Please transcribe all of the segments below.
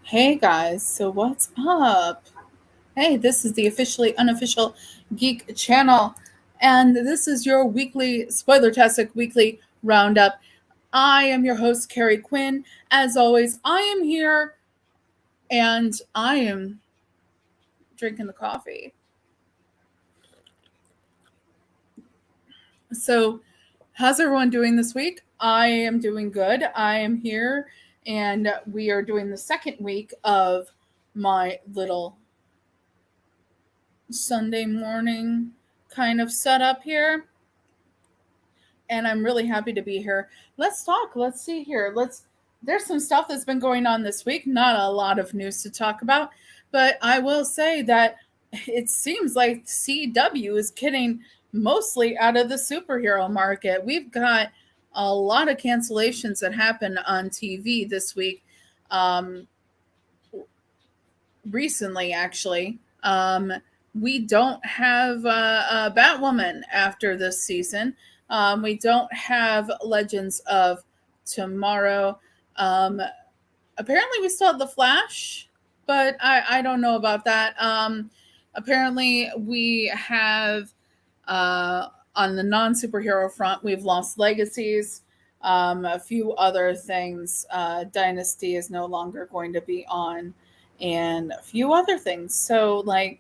Hey guys, so what's up? Hey, this is the officially unofficial Geek channel, and this is your weekly Spoilertastic weekly roundup. I am your host, Carrie Quinn. As always, I am here and I am drinking the coffee. So, how's everyone doing this week? I am doing good. I am here, and we are doing the second week of my little Sunday morning kind of setup here, and I'm really happy to be here. Let's talk. Let's see here. There's some stuff that's been going on this week. Not a lot of news to talk about, but I will say that it seems like CW is getting mostly out of the superhero market. We've got a lot of cancellations that happened on TV this week. Um, Recently, actually. We don't have a Batwoman after this season. We don't have Legends of Tomorrow. Um, Apparently, we still have The Flash, but I don't know about that. Apparently, we have on the non superhero front, we've lost Legacies. A few other things. Dynasty is no longer going to be on, and a few other things. So, like,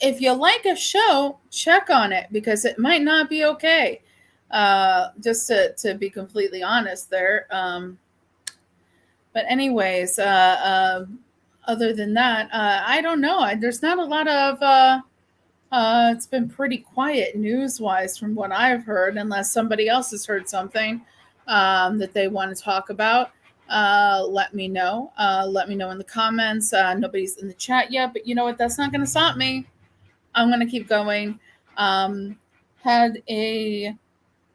if you like a show, check on it because it might not be okay. Just to be completely honest there. But anyways, other than that, I don't know. There's not a lot of. It's been pretty quiet news wise from what I've heard, unless somebody else has heard something that they want to talk about. Let me know. Let me know in the comments. Nobody's in the chat yet, but you know what? That's not going to stop me. I'm going to keep going. Um, had a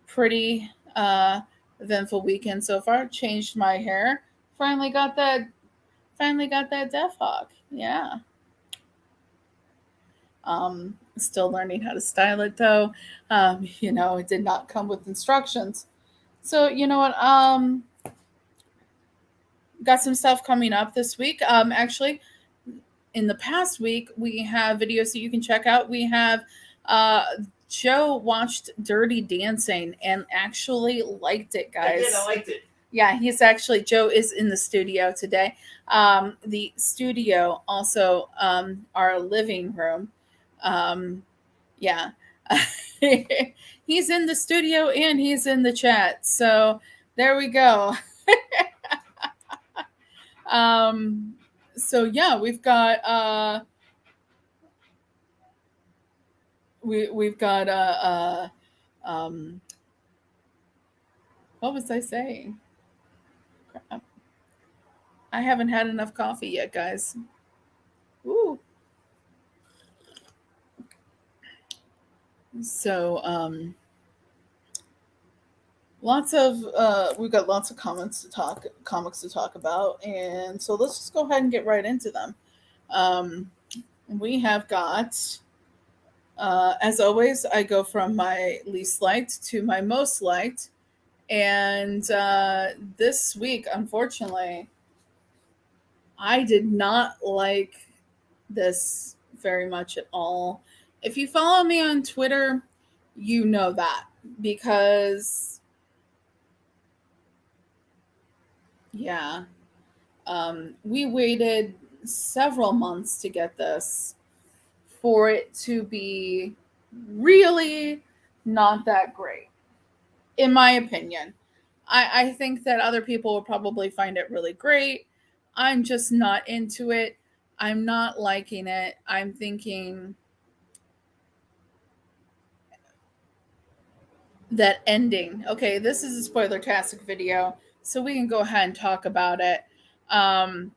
pretty eventful weekend so far. Changed my hair. Finally got that. Finally got that Def Hawk. Yeah. Still learning how to style it though. It did not come with instructions. So you know what? Got some stuff coming up this week. Actually, in the past week, we have videos that you can check out. We have uh, Joe watched Dirty Dancing and actually liked it, guys. I liked it. Yeah, Joe is in the studio today. The studio, also our living room. Yeah. He's in the studio and he's in the chat. So there we go. um, so yeah, we've got we've got um what was I saying? Crap. I haven't had enough coffee yet, guys. Ooh. So lots of we've got lots of comics to talk about, and so let's just go ahead and get right into them. Um, we have got as always, I go from my least liked to my most liked. And this week, unfortunately, I did not like this very much at all. If you follow me on Twitter, you know that because, yeah, we waited several months to get this for it to be really not that great, in my opinion. I think that other people will probably find it really great. I'm just not into it. I'm not liking it. I'm thinking that ending. Okay, this is a spoiler-tastic video, so we can go ahead and talk about it. Um,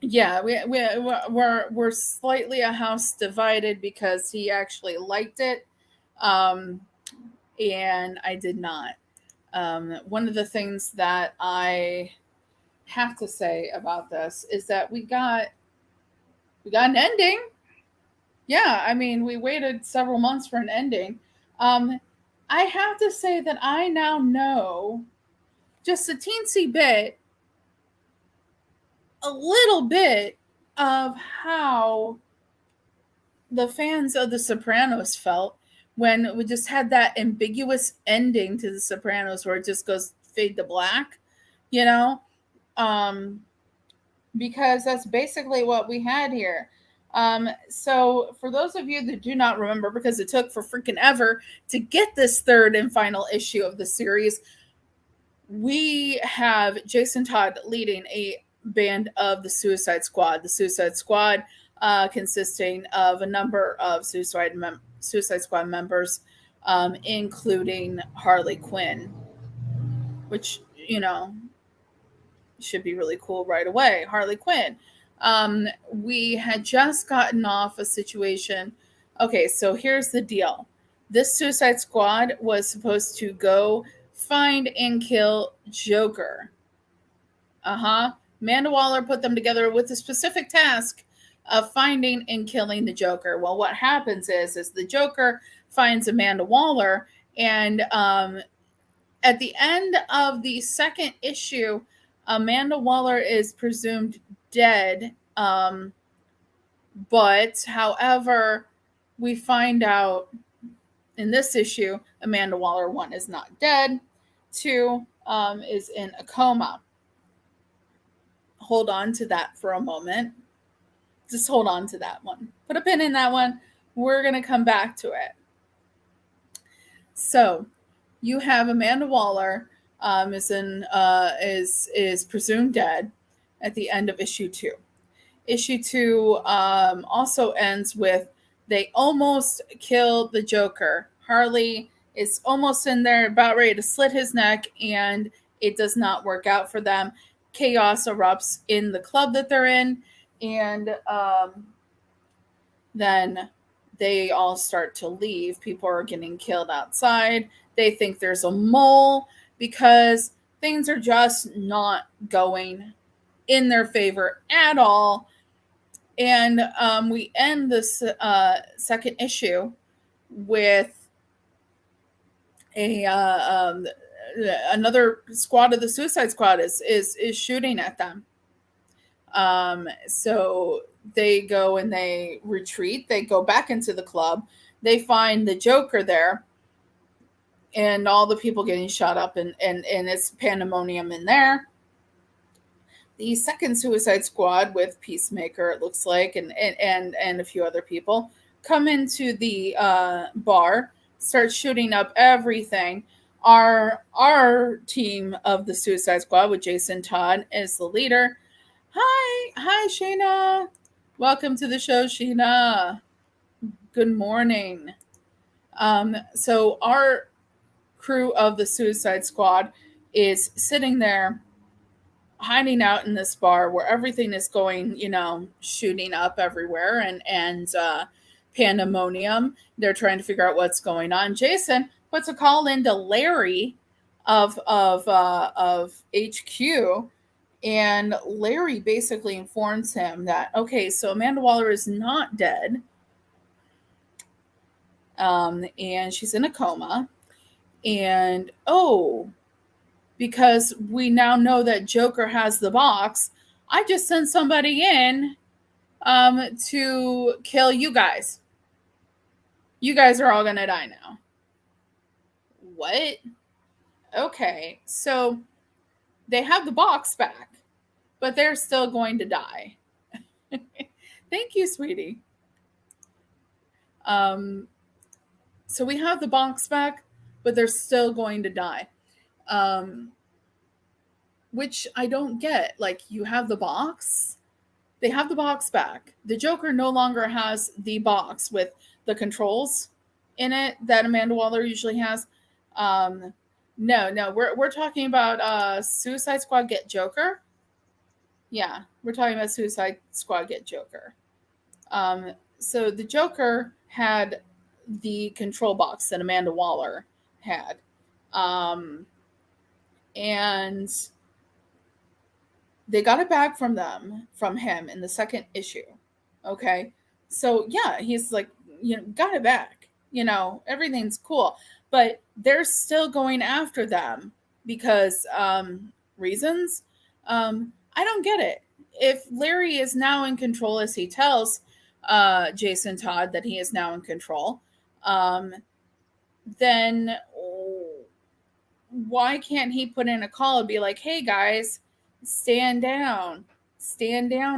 yeah, we're slightly a house divided because he actually liked it, um, and I did not. One of the things that I have to say about this is that we got an ending. Yeah, I mean, we waited several months for an ending. Um, I have to say that I now know just a teensy bit a little bit of how the fans of The Sopranos felt when we just had that ambiguous ending to The Sopranos where it just goes fade to black, you know? Um, because that's basically what we had here. So, for those of you that do not remember, because it took for freaking ever to get this third and final issue of the series, we have Jason Todd leading a band of the Suicide Squad. The Suicide Squad, consisting of a number of Suicide Squad members, including Harley Quinn, which, should be really cool right away. Harley Quinn. We had just gotten off a situation. Okay, so here's the deal. This Suicide Squad was supposed to go find and kill Joker. Amanda Waller put them together with the specific task of finding and killing the Joker. Well, what happens is the Joker finds Amanda Waller, and at the end of the second issue, Amanda Waller is presumed dead. But, however, we find out in this issue, Amanda Waller, 1, is not dead. 2, is in a coma. Hold on to that for a moment. Just hold on to that one. Put a pin in that one. We're going to come back to it. So, you have Amanda Waller is presumed dead at the end of issue 2. Issue 2 also ends with they almost kill the Joker. Harley is almost in there, about ready to slit his neck, and it does not work out for them. Chaos erupts in the club that they're in, and then they all start to leave. People are getting killed outside. They think there's a mole because things are just not going in their favor at all. And we end this second issue with another squad of the Suicide Squad is shooting at them. So they go and they retreat. They go back into the club. They find the Joker there, and all the people getting shot up, and it's pandemonium in there. The second Suicide Squad with Peacemaker, it looks like, and a few other people come into the bar, start shooting up everything. Our team of the Suicide Squad with Jason Todd as the leader. Hi, Sheena. Welcome to the show, Sheena. Good morning. So our crew of the Suicide Squad is sitting there, hiding out in this bar where everything is going, shooting up everywhere, and pandemonium. They're trying to figure out what's going on. Jason puts a call into Larry of HQ, and Larry basically informs him that, okay, so Amanda Waller is not dead, and she's in a coma, and because we now know that Joker has the box, I just sent somebody in to kill you guys. You guys are all going to die now. What? Okay, so they have the box back, but they're still going to die. Thank you, sweetie. So we have the box back, but they're still going to die. Which I don't get. Like, you have the box. They have the box back. The Joker no longer has the box with the controls in it that Amanda Waller usually has. No, we're talking about Suicide Squad Get Joker. Yeah, we're talking about Suicide Squad Get Joker. So the Joker had the control box that Amanda Waller had. And they got it back from him in the second issue. Okay. So yeah, he's like, got it back, everything's cool, but they're still going after them because, reasons. I don't get it. if Larry is now in control, as he tells Jason Todd that he is now in control, then why can't he put in a call and be like, hey guys, stand down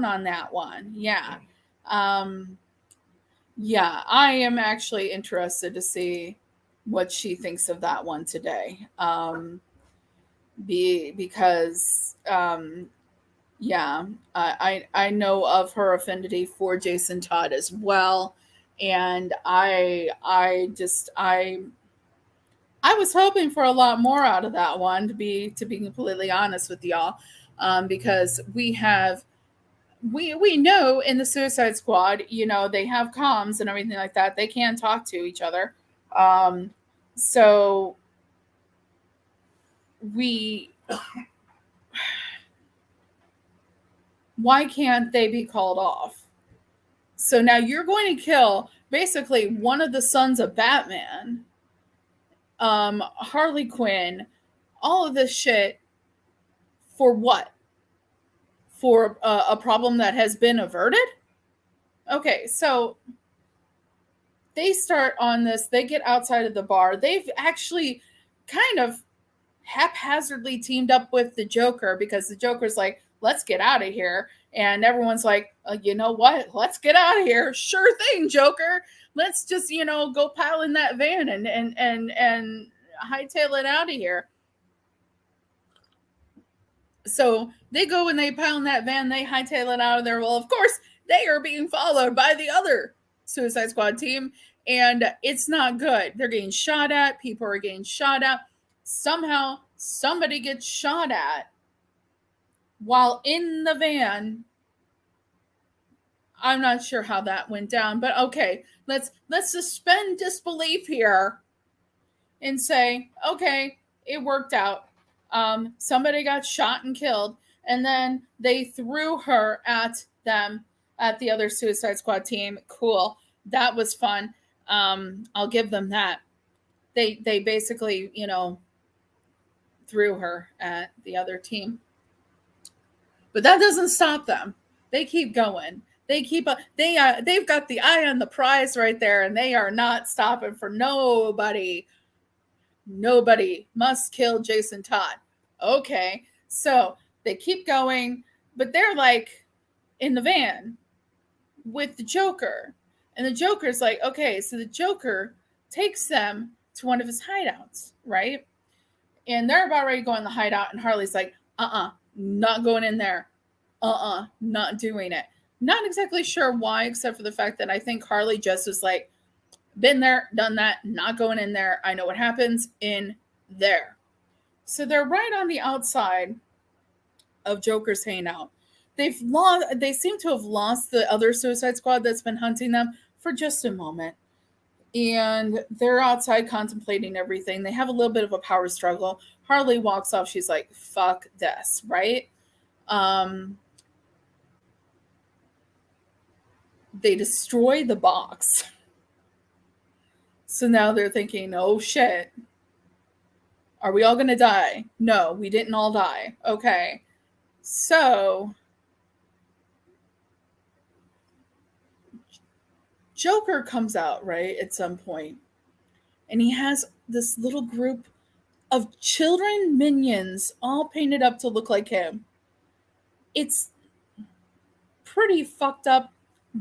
on that one? Yeah. Yeah, I am actually interested to see what she thinks of that one today. Because yeah, I know of her affinity for Jason Todd as well, and I was hoping for a lot more out of that one, to be completely honest with y'all, because we know in the Suicide Squad, you know, they have comms and everything like that. They can talk to each other. So we why can't they be called off? So now you're going to kill basically one of the sons of Batman, Harley Quinn, all of this shit for what? For a problem that has been averted? Okay, so they start on this, they get outside of the bar. They've actually kind of haphazardly teamed up with the Joker because the Joker's like, let's get out of here. And everyone's like, you know what? Let's get out of here. Sure thing, Joker. Let's just, you know, go pile in that van and hightail it out of here. So they go and they pile in that van, they hightail it out of there. Well, of course, they are being followed by the other Suicide Squad team, and it's not good. They're getting shot at, people are getting shot at. Somehow, somebody gets shot at while in the van. I'm not sure how that went down, but okay, let's suspend disbelief here and say, okay, it worked out. Somebody got shot and killed, and then they threw her at them, at the other Suicide Squad team. Cool, that was fun. I'll give them that. They basically, you know, threw her at the other team, but that doesn't stop them. They keep going. They keep they've got the eye on the prize right there, and they are not stopping for nobody. Nobody must kill Jason Todd. Okay, so they keep going, but they're like in the van with the Joker. And the Joker's like, okay, so the Joker takes them to one of his hideouts, right? And they're about ready to go in the hideout, and Harley's like, not going in there. Not doing it. Not exactly sure why, except for the fact that I think Harley just was like, been there, done that, not going in there. I know what happens in there. So they're right on the outside of Joker's hangout. They seem to have lost the other Suicide Squad that's been hunting them for just a moment. And they're outside contemplating everything. They have a little bit of a power struggle. Harley walks off. She's like, fuck this, right? They destroy the box. So now they're thinking, oh shit, are we all going to die? No, we didn't all die. Okay. So Joker comes out, right, at some point, and he has this little group of children minions all painted up to look like him. It's pretty fucked up,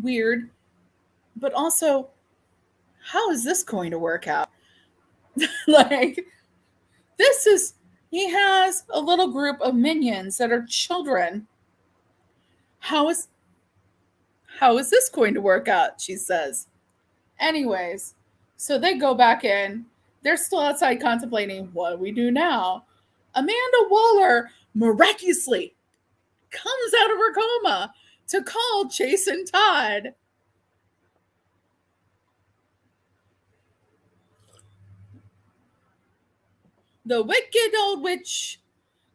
weird, but also, how is this going to work out? Like, he has a little group of minions that are children. How is this going to work out? She says. Anyways, so they go back in. They're still outside contemplating, what do we do now? Amanda Waller miraculously comes out of her coma to call Jason Todd. The wicked old witch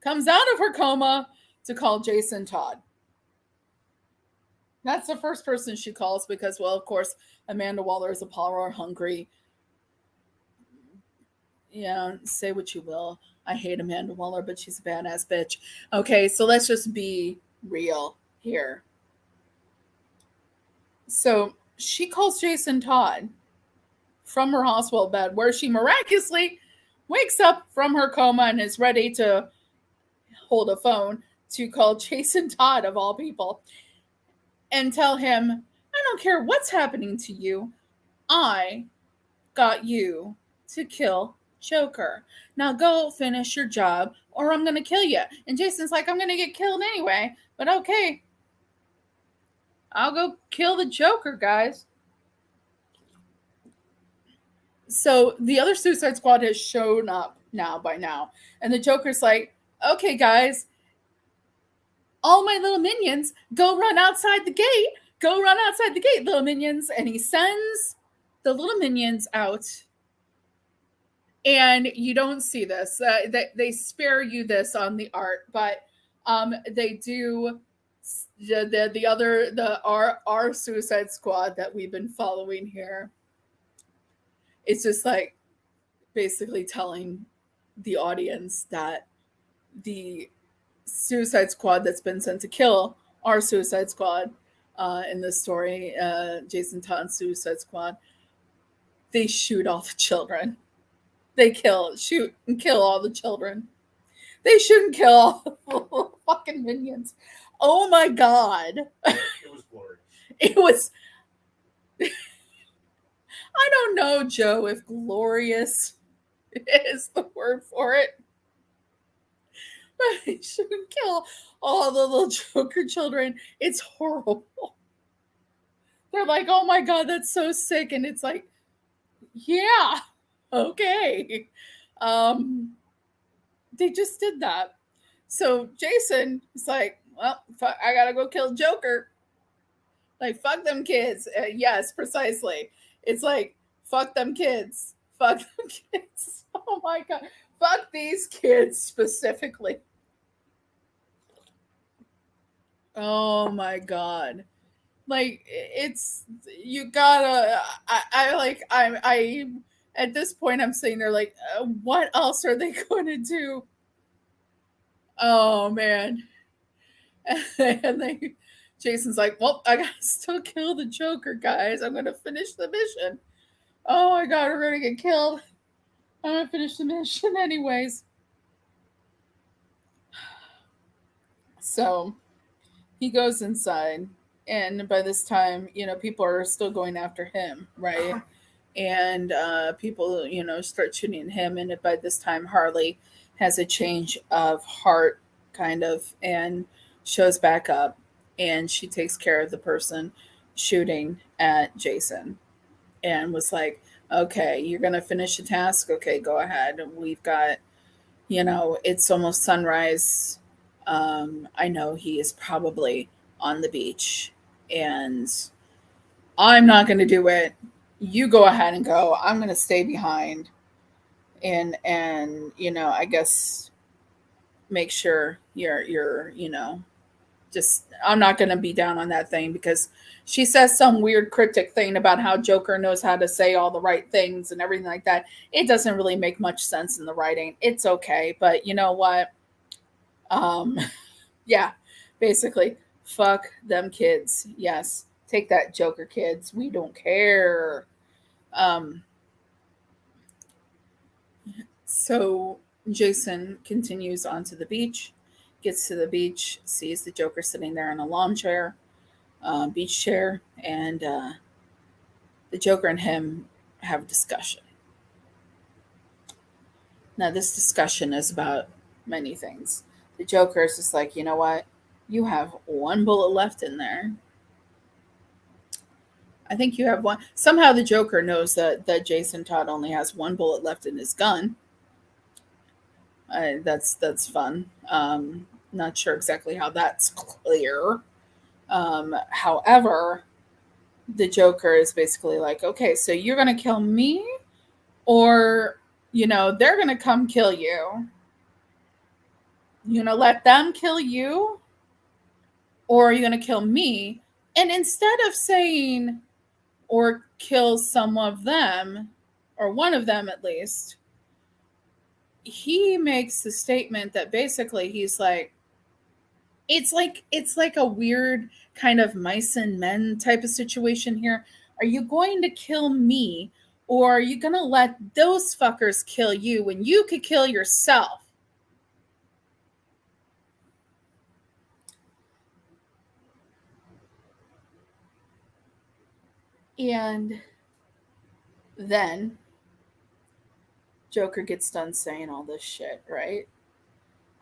comes out of her coma to call Jason Todd. That's the first person she calls because, well, of course, Amanda Waller is a power hungry. Yeah, say what you will. I hate Amanda Waller, but she's a badass bitch. Okay, so let's just be real here. So she calls Jason Todd from her hospital bed, where she miraculously wakes up from her coma and is ready to hold a phone to call Jason Todd, of all people, and tell him, I don't care what's happening to you. I got you to kill Joker. Now go finish your job or I'm going to kill you. And Jason's like, I'm going to get killed anyway, but okay. I'll go kill the Joker, guys. So the other Suicide Squad has shown up by now. And the Joker's like, okay, guys, all my little minions, go run outside the gate. Go run outside the gate, little minions. And he sends the little minions out. And you don't see this. They spare you this on the art, but they do. Our Suicide Squad that we've been following here. It's just like basically telling the audience that the Suicide Squad that's been sent to kill our Suicide Squad in this story, Jason Todd's Suicide Squad, they shoot all the children. They shoot and kill all the children. They shoot and kill all the fucking minions. Oh my God. It was glorious. It was. I don't know, Joe, if glorious is the word for it. But they shoot and kill all the little Joker children. It's horrible. They're like, oh my God, that's so sick. And it's like, yeah, okay. They just did that. So Jason is like, well, fuck, I gotta go kill Joker. Like, fuck them kids. Yes, precisely. It's like, fuck them kids. Fuck them kids. Oh my God. Fuck these kids specifically. Oh my God. Like, it's, you gotta, I at this point, I'm sitting there like, what else are they going to do? Oh man. And Jason's like, well, I gotta still kill the Joker, guys. I'm gonna finish the mission. Oh my God, we're gonna get killed. I'm gonna finish the mission anyways. So he goes inside, and by this time, people are still going after him, right? And people, start shooting him. And by this time, Harley has a change of heart, kind of, and shows back up, and she takes care of the person shooting at Jason and was like, okay, you're going to finish the task. Okay, go ahead. We've got, it's almost sunrise. I know he is probably on the beach and I'm not going to do it. You go ahead and go. I'm going to stay behind and I guess make sure you're just, I'm not going to be down on that thing because she says some weird cryptic thing about how Joker knows how to say all the right things and everything like that. It doesn't really make much sense in the writing. It's okay. But you know what? Yeah, basically, fuck them kids. Yes. Take that, Joker kids. We don't care. So Jason continues onto the beach, gets to the beach, sees the Joker sitting there in a lawn chair, beach chair, and the Joker and him have a discussion. Now, this discussion is about many things. The Joker is just like, you know what? You have one bullet left in there. I think you have one. Somehow the Joker knows that Jason Todd only has one bullet left in his gun. That's fun. Not sure exactly how that's clear. However, the Joker is basically like, okay, so you're going to kill me or, they're going to come kill you. You're going to let them kill you or are you going to kill me? And instead of saying or kill some of them or one of them at least, he makes the statement that basically he's like, it's like a weird kind of mice and men type of situation here. Are you going to kill me, or are you going to let those fuckers kill you when you could kill yourself? And then Joker gets done saying all this shit, right?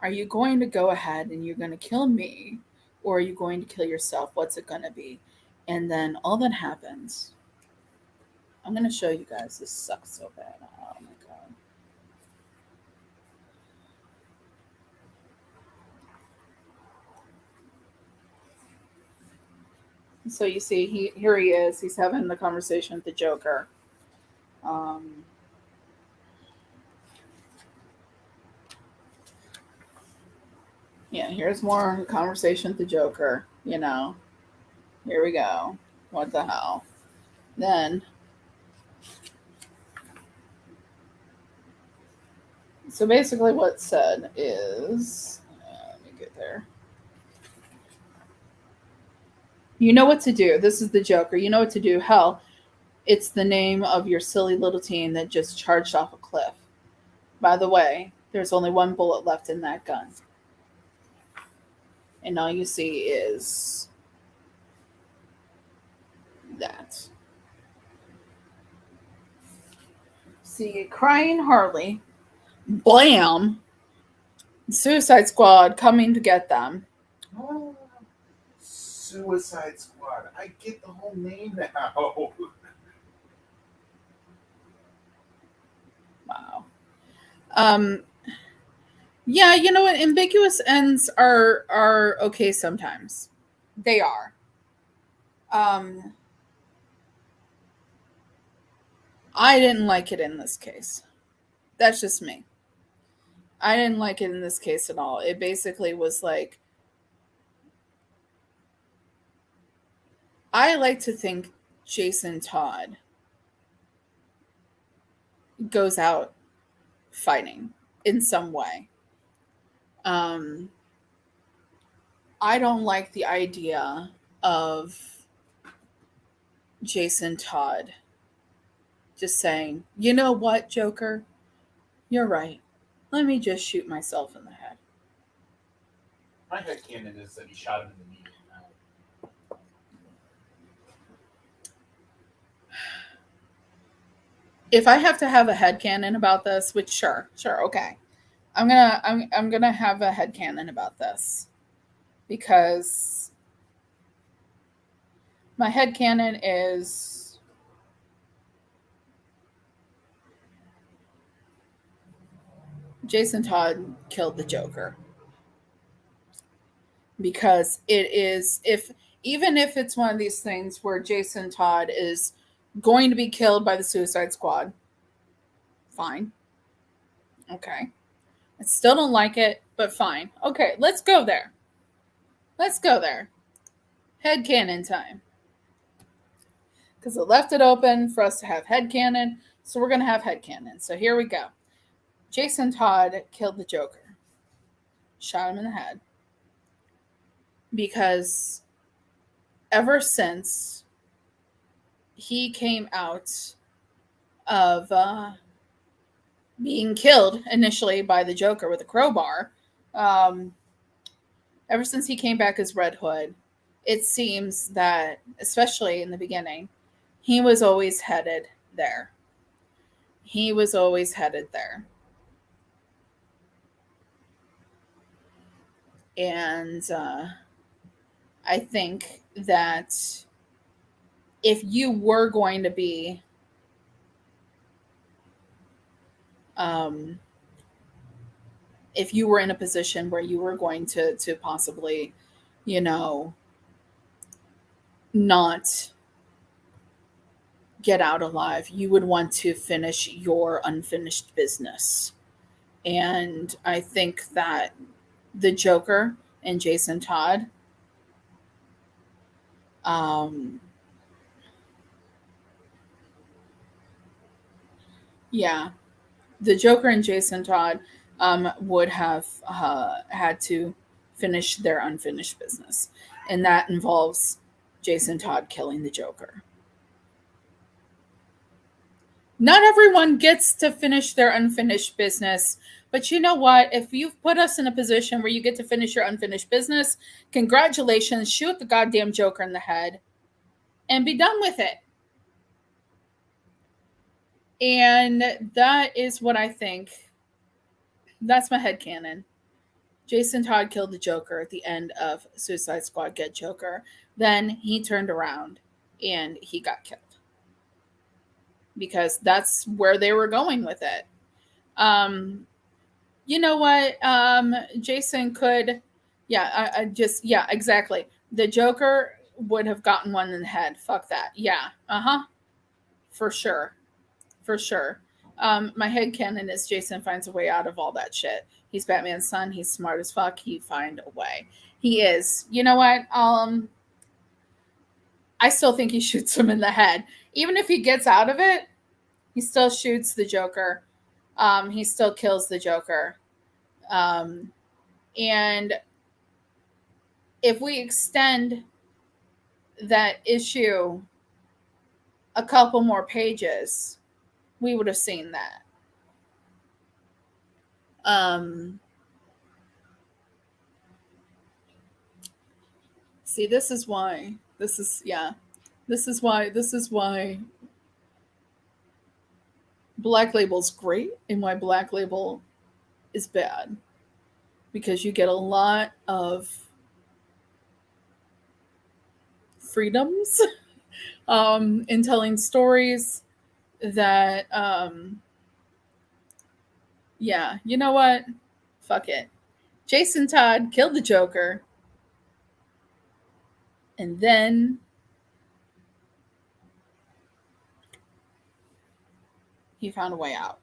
Are you going to go ahead and you're going to kill me, or are you going to kill yourself? What's it going to be? And then all that happens. I'm going to show you guys. This sucks so bad. Oh my god. So you see, here he is. He's having the conversation with the Joker. Um, yeah, here's more conversation with the Joker. Here we go. What the hell? Then, so basically, what's said is, let me get there. You know what to do. This is the Joker. You know what to do. Hell, it's the name of your silly little team that just charged off a cliff. By the way, there's only one bullet left in that gun. And all you see is that. See, crying Harley, blam, Suicide Squad coming to get them. Oh, Suicide Squad. I get the whole name now. Wow. Yeah, you know what? Ambiguous ends are okay sometimes. They are. Um, I didn't like it in this case. That's just me. I didn't like it in this case at all. It basically was like, I like to think Jason Todd goes out fighting in some way. Um, I don't like the idea of Jason Todd just saying, you know what, Joker? You're right. Let me just shoot myself in the head. My headcanon is that he shot him in the knee. If I have to have a headcanon about this, which sure, okay. I'm gonna have a headcanon about this. Because my headcanon is Jason Todd killed the Joker. Because it is, if even if it's one of these things where Jason Todd is going to be killed by the Suicide Squad, fine. Okay. I still don't like it, but fine. Okay, let's go there. Let's go there. Headcanon time. Because it left it open for us to have headcanon, so we're going to have headcanon. So here we go. Jason Todd killed the Joker. Shot him in the head. Because ever since he came out of being killed initially by the Joker with a crowbar, ever since he came back as Red Hood, it seems that, especially in the beginning, he was always headed there. He was always headed there. And I think that if you were going to be if you were in a position where you were going to possibly, not get out alive, you would want to finish your unfinished business. And I think that the Joker and Jason Todd, yeah, the Joker and Jason Todd would have had to finish their unfinished business. And that involves Jason Todd killing the Joker. Not everyone gets to finish their unfinished business. But you know what? If you've put us in a position where you get to finish your unfinished business, congratulations, shoot the goddamn Joker in the head and be done with it. And that is what I think. That's my headcanon. Jason Todd killed the Joker at the end of Suicide Squad Get Joker. Then he turned around and he got killed. Because that's where they were going with it. You know what? Jason could, yeah, exactly. The Joker would have gotten one in the head. Fuck that. Yeah, for sure. For sure. My headcanon is Jason finds a way out of all that shit. He's Batman's son. He's smart as fuck. He'd find a way. He is. You know what? I still think he shoots him in the head. Even if he gets out of it, he still shoots the Joker. He still kills the Joker. And if we extend that issue a couple more pages, we would have seen that. See, this is why Black Label's great and why Black Label is bad. Because you get a lot of freedoms in telling stories that yeah, you know what? Fuck it. Jason Todd killed the Joker. And then he found a way out.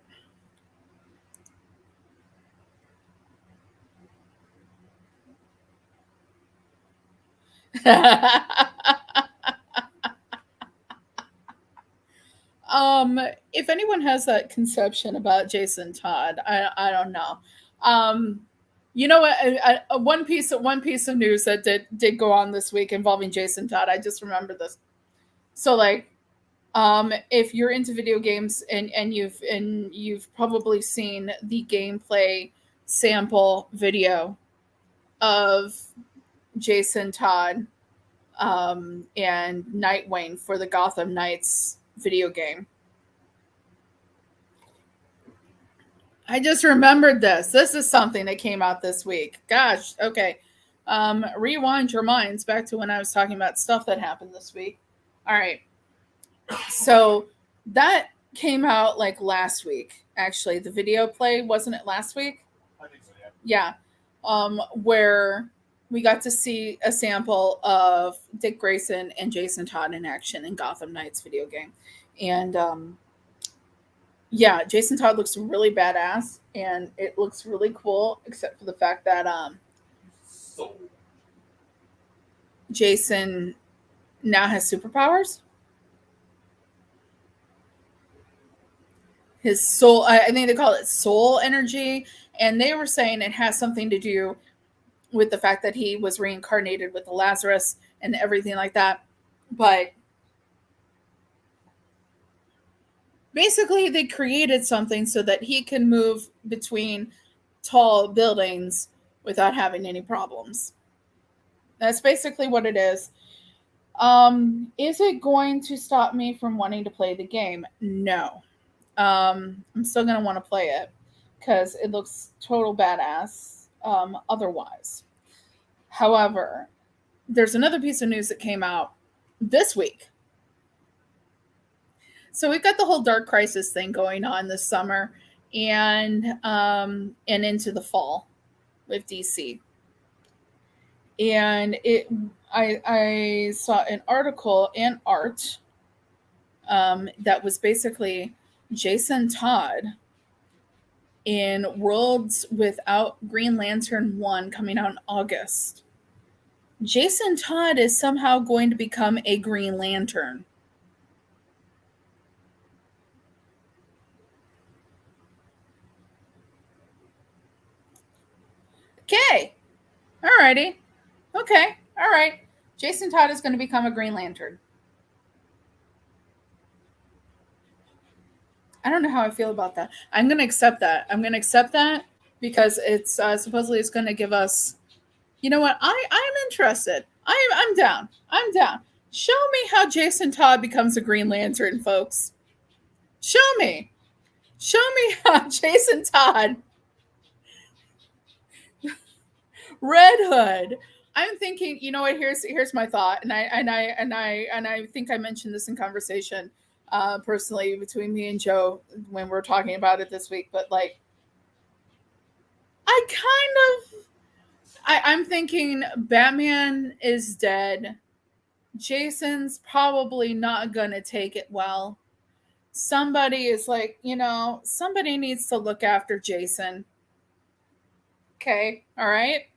If anyone has that conception about Jason Todd, I don't know. You know what? One piece of news that did go on this week involving Jason Todd. I just remember this. So like, if you're into video games and you've probably seen the gameplay sample video of Jason Todd and Nightwing for the Gotham Knights video game. I just remembered this. This is something that came out this week. Gosh, okay. Rewind your minds back to when I was talking about stuff that happened this week. All right. So that came out like last week, actually. The video play, wasn't it last week? I think so, yeah. Yeah. Where we got to see a sample of Dick Grayson and Jason Todd in action in Gotham Knights video game. And yeah, Jason Todd looks really badass and it looks really cool, except for the fact that So Jason now has superpowers. His soul, I think they call it soul energy, and they were saying it has something to do with the fact that he was reincarnated with the Lazarus and everything like that. But basically, they created something so that he can move between tall buildings without having any problems. That's basically what it is. Is it going to stop me from wanting to play the game? No. I'm still going to want to play it because it looks total badass otherwise. However, there's another piece of news that came out this week. So we've got the whole Dark Crisis thing going on this summer and into the fall with DC. And I saw an article and art that was basically Jason Todd in Worlds Without Green Lantern 1 coming out in August. Jason Todd is somehow going to become a Green Lantern. Okay. All Alrighty. Okay. All right. Jason Todd is going to become a Green Lantern. I don't know how I feel about that. I'm going to accept that. I'm going to accept that because it's supposedly it's going to give us. You know what? I'm interested. I'm down. I'm down. Show me how Jason Todd becomes a Green Lantern, folks. Show me. Show me how Jason Todd, Red Hood. I'm thinking, you know what? Here's my thought, and I think I mentioned this in conversation, personally between me and Joe when we're talking about it this week. But like, I kind of, I'm thinking Batman is dead. Jason's probably not gonna take it well. Somebody is like, somebody needs to look after Jason. Okay, all right.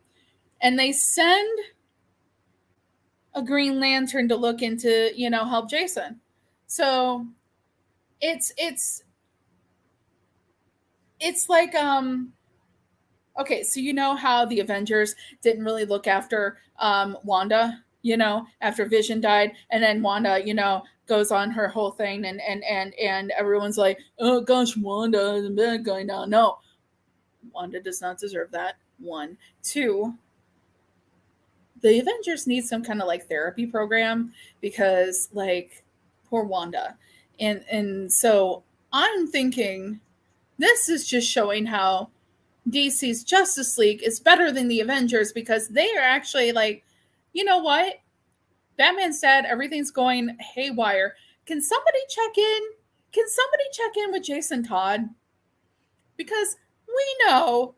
And they send a Green Lantern to look into, help Jason. So it's like okay, so you know how the Avengers didn't really look after Wanda, after Vision died, and then Wanda, goes on her whole thing, and everyone's like, oh gosh, Wanda is a bad guy now. No, Wanda does not deserve that. One, two. The Avengers need some kind of like therapy program because like poor Wanda, and so I'm thinking this is just showing how DC's Justice League is better than the Avengers because they are actually like, you know what? Batman's dead. Everything's going haywire. Can somebody check in? Can somebody check in with Jason Todd? Because we know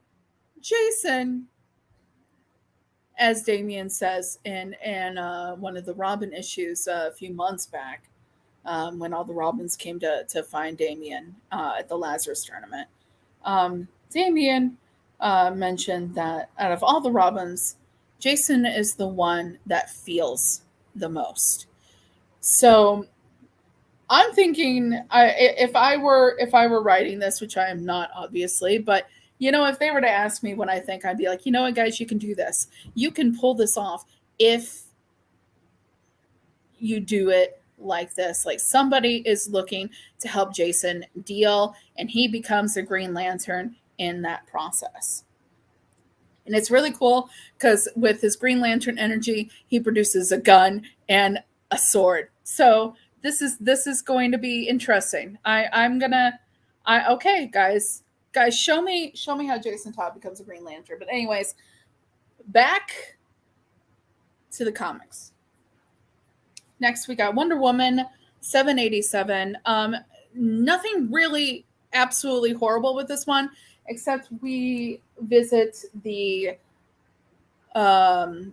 Jason, as Damian says in one of the Robin issues a few months back, when all the Robins came to find Damian at the Lazarus tournament. Damian mentioned that out of all the Robins, Jason is the one that feels the most. So I'm thinking, if I were writing this, which I am not, obviously, but if they were to ask me what I think, I'd be like, you know what, guys, you can do this. You can pull this off if you do it like this. Like somebody is looking to help Jason deal, and he becomes a Green Lantern in that process. And it's really cool because with his Green Lantern energy, he produces a gun and a sword. So this is going to be interesting. I'm gonna okay, guys. Guys, show me how Jason Todd becomes a Green Lantern. But anyways, back to the comics. Next we got Wonder Woman 787. Nothing really absolutely horrible with this one, except we visit the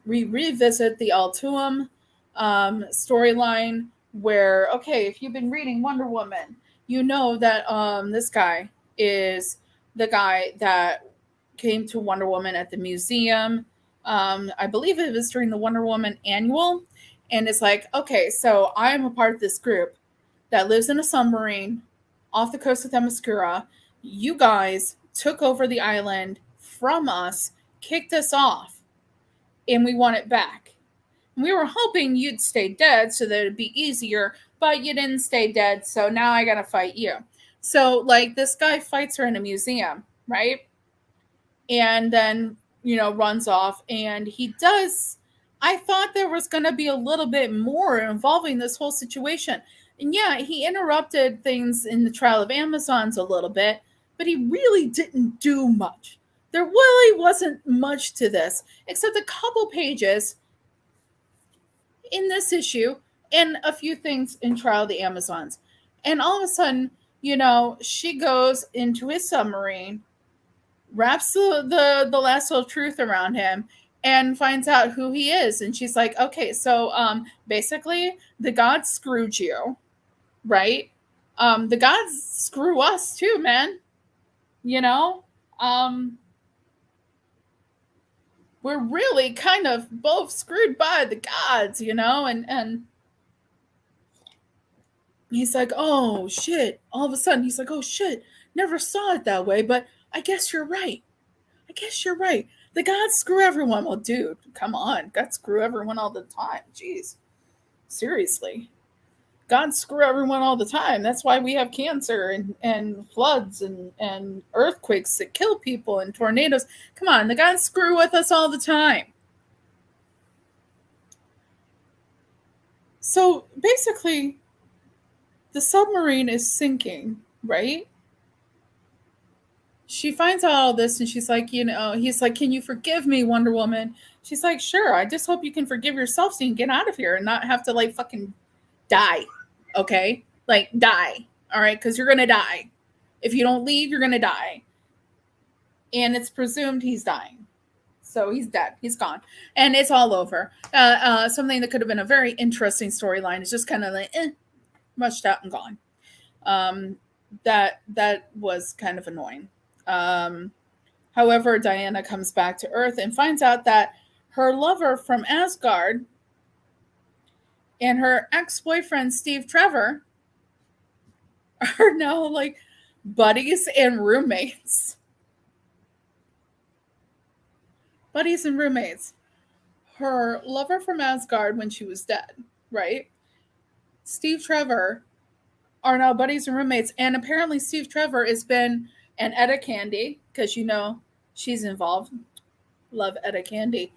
we revisit the Altuum storyline where, okay, if you've been reading Wonder Woman, you know that this guy is the guy that came to Wonder Woman at the museum. I believe it was during the Wonder Woman annual. And it's like, okay, so I am a part of this group that lives in a submarine off the coast of Themyscira. You guys took over the island from us, kicked us off, and we want it back. And we were hoping you'd stay dead so that it'd be easier, but you didn't stay dead, so now I gotta fight you. So, like, this guy fights her in a museum, right? And then, runs off, and he does. I thought there was going to be a little bit more involving this whole situation. And yeah, he interrupted things in the Trial of Amazons a little bit, but he really didn't do much. There really wasn't much to this, except a couple pages in this issue and a few things in Trial of the Amazons. And all of a sudden, she goes into his submarine, wraps the lasso of truth around him, and finds out who he is. And she's like, okay, so basically the gods screwed you, right? The gods screw us too, man. We're really kind of both screwed by the gods, and he's like, oh shit. All of a sudden he's like, oh shit, never saw it that way, but I guess you're right. The gods screw everyone. Well, dude, come on. God screw everyone all the time. Jeez. Seriously. God screw everyone all the time. That's why we have cancer and floods and earthquakes that kill people and tornadoes. Come on, the gods screw with us all the time. So basically, the submarine is sinking, right? She finds out all this and she's like, he's like, "Can you forgive me, Wonder Woman?" She's like, "Sure. I just hope you can forgive yourself so you can get out of here and not have to like fucking die. Okay? Like die. All right? Because you're going to die. If you don't leave, you're going to die." And it's presumed he's dying. So he's dead. He's gone. And it's all over. Something that could have been a very interesting storyline is just kind of like, rushed out and gone. That was kind of annoying. However, Diana comes back to Earth and finds out that her lover from Asgard and her ex-boyfriend Steve Trevor are now like buddies and roommates. Buddies and roommates. Her lover from Asgard when she was dead, right? Steve Trevor are now buddies and roommates, and apparently Steve Trevor has been and Etta Candy, because she's involved. Love Etta Candy.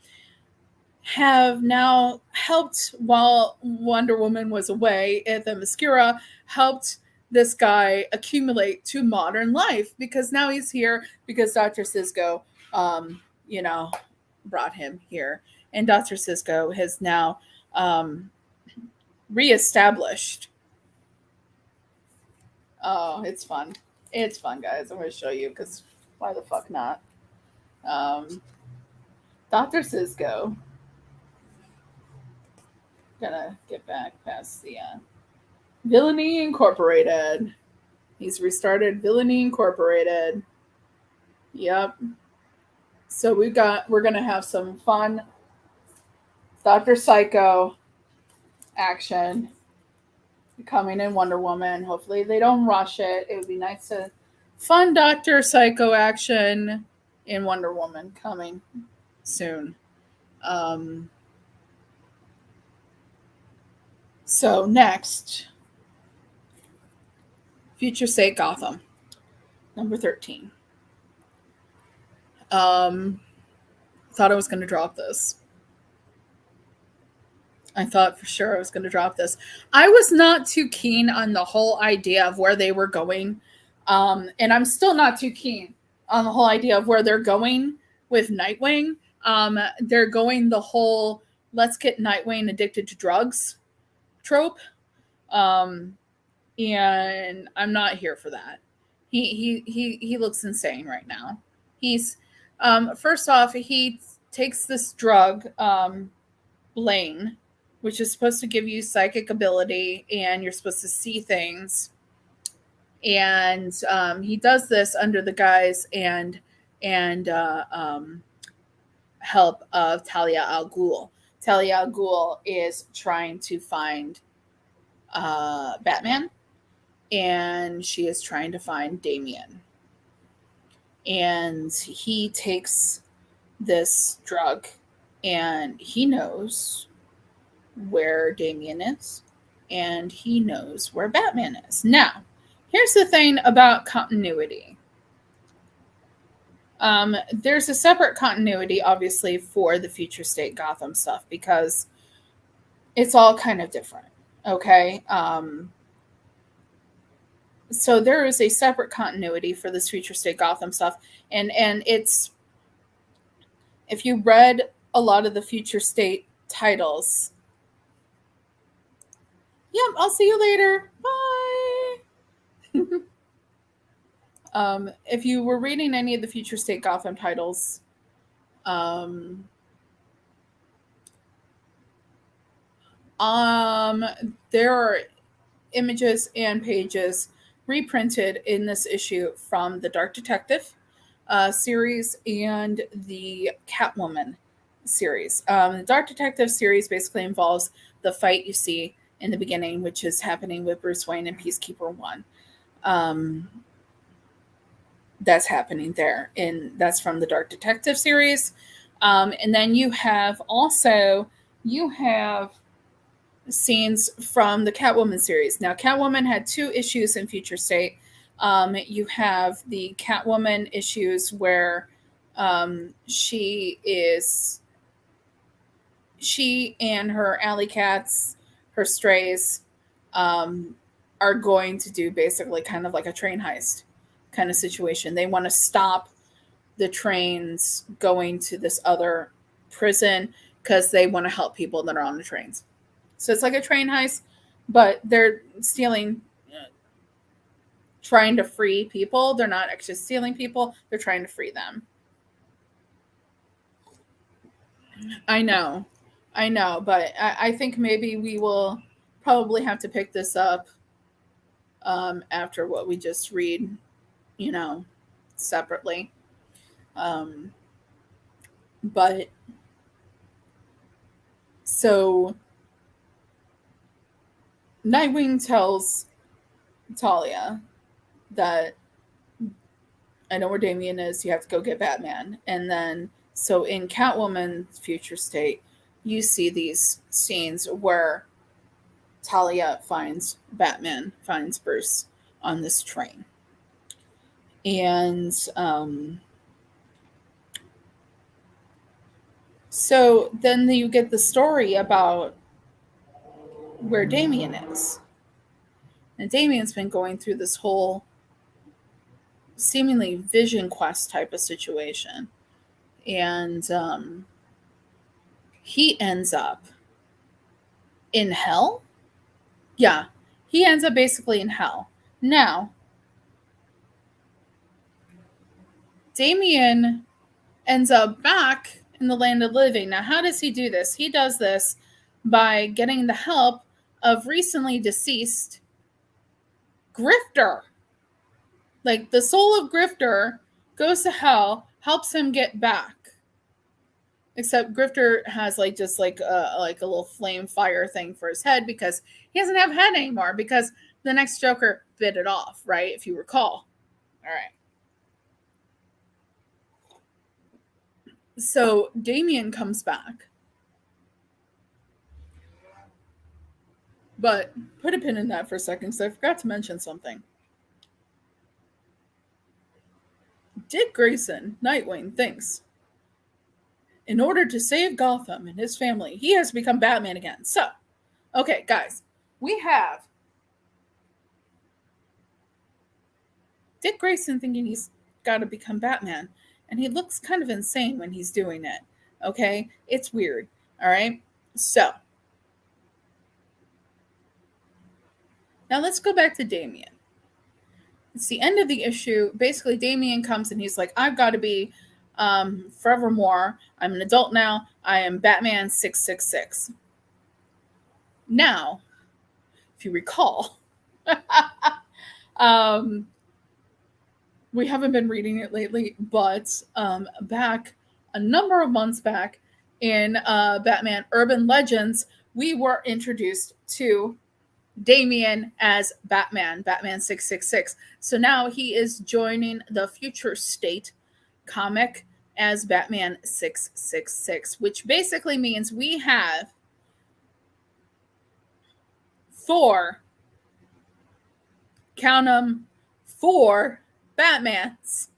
Have now helped while Wonder Woman was away at the Themyscira, helped this guy accumulate to modern life because now he's here because Dr. Cisco, brought him here. And Dr. Cisco has now reestablished. Oh, it's fun. It's fun, guys. I'm going to show you because why the fuck not? Dr. Cisco. Gonna get back past the Villainy Incorporated. He's restarted Villainy Incorporated. Yep. So we're gonna have some fun Dr. Psycho action coming in Wonder Woman. Hopefully they don't rush it. It would be nice to fun Dr. Psycho action in Wonder Woman coming soon. So next, Future State Gotham, number 13. Thought I was going to drop this. I thought for sure I was going to drop this. I was not too keen on the whole idea of where they were going. And I'm still not too keen on the whole idea of where they're going with Nightwing. They're going the whole let's get Nightwing addicted to drugs trope. And I'm not here for that. He looks insane right now. He's first off, he takes this drug, Blaine, which is supposed to give you psychic ability and you're supposed to see things. And he does this under the guise and help of Talia al Ghul. Talia al Ghul is trying to find Batman, and she is trying to find Damian. And he takes this drug, and he knows where Damian is, and he knows where Batman is. Now, here's the thing about continuity. There's a separate continuity, obviously, for the Future State Gotham stuff because it's all kind of different. Okay. So there is a separate continuity for this Future State Gotham stuff, and it's if you read a lot of the Future State titles. Yep, I'll see you later. Bye. If you were reading any of the Future State Gotham titles, there are images and pages reprinted in this issue from the Dark Detective series and the Catwoman series. The Dark Detective series basically involves the fight you see in the beginning, which is happening with Bruce Wayne and Peacekeeper 1. that's happening there, and that's from the Dark Detective series. And then you have scenes from the Catwoman series. Now, Catwoman had 2 issues in Future State. You have the Catwoman issues where she and her alley cats, her strays, um, are going to do basically kind of like a train heist kind of situation. They want to stop the trains going to this other prison because they want to help people that are on the trains. So it's like a train heist, but they're stealing, trying to free people. They're not actually stealing people, they're trying to free them. I know. I know, but I think maybe we will probably have to pick this up after what we just read, you know, separately. Um, but so Nightwing tells Talia that I know where Damien is. You have to go get Batman. And then, so in Catwoman's Future State, you see these scenes where Talia finds Batman, finds Bruce on this train. And so then you get the story about where Damien is. And Damien's been going through this whole seemingly vision quest type of situation. And he ends up in hell. Yeah, he ends up basically in hell. Now, Damien ends up back in the land of living. Now, how does he do this? He does this by getting the help of recently deceased Grifter. Like the soul of Grifter goes to hell, helps him get back. Except Grifter has like just like a little flame fire thing for his head because he doesn't have a head anymore because the next Joker bit it off, right? If you recall. All right. So Damien comes back. But put a pin in that for a second because I forgot to mention something. Dick Grayson, Nightwing, thinks in order to save Gotham and his family, he has to become Batman again. So, okay, guys, we have Dick Grayson thinking he's got to become Batman, and he looks kind of insane when he's doing it. Okay, it's weird. All right, so now let's go back to Damien. It's the end of the issue. Basically, Damien comes and he's like, I've got to be forevermore. I'm an adult now. I am Batman 666. Now, if you recall, we haven't been reading it lately, but back a number of months back in Batman Urban Legends, we were introduced to Damien as Batman 666. So now he is joining the Future State comic as Batman 666, which basically means we have 4, count them, 4 Batmans.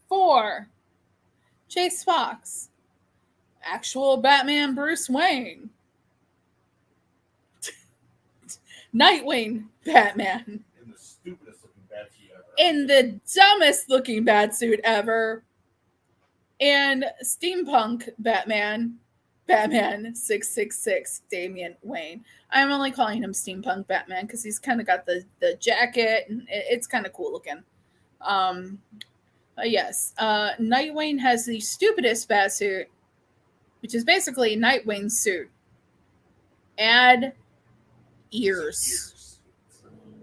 4. Chase Fox, actual Batman Bruce Wayne, Nightwing Batman, In the stupidest looking batsuit ever. in the dumbest looking batsuit ever, and steampunk Batman 666, Damian Wayne. I'm only calling him steampunk Batman because he's kind of got the jacket and it's kind of cool looking. Yes, Nightwing has the stupidest batsuit, which is basically Nightwing's suit. Add ears.